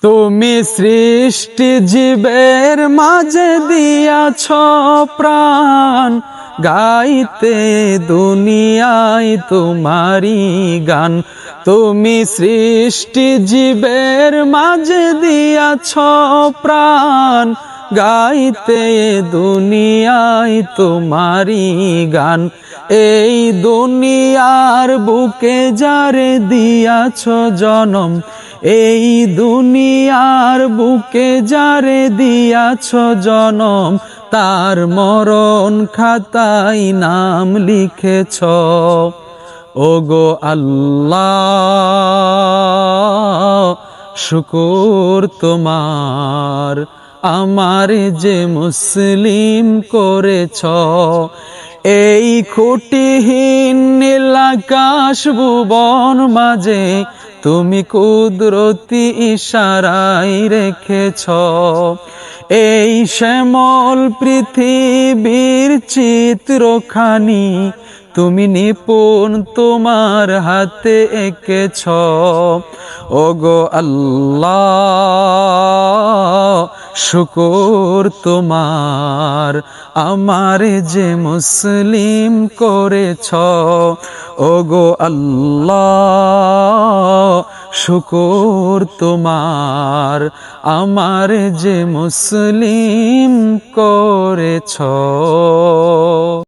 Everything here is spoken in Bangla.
তুমি সৃষ্টি জীবের মাঝে দিয়াছ প্রাণ, গাইতে দুনিয়ায় তোমারি গান। তুমি সৃষ্টি জীবের মাঝে দিয়াছ প্রাণ, গাইতে দুনিয়ায় তোমারি গান। এই দুনিয়ার বুকে যারে দিয়াছ জনম, এই দুনিয়ার বুকে যারে দিয়াছ জনম, তার মরণ খাতায় নাম লিখেছ। ওগো আল্লাহ শুকর তোমার, আমার যে মুসলিম করেছ। এই খুঁটিহীন নীল আকাশ ভুবন মাঝে তুমি কুদরতি ইশারায় রেখেছ। এই শ্যামল পৃথিবীর চিত্রখানি তুমি নিপুণ তোমার হাতে এঁকেছ। ওগো আল্লাহ শুকর তোমার, আমার যে মুসলিম করেছ। ওগো আল্লাহ শুকর তোমার, আমার যে মুসলিম করেছ।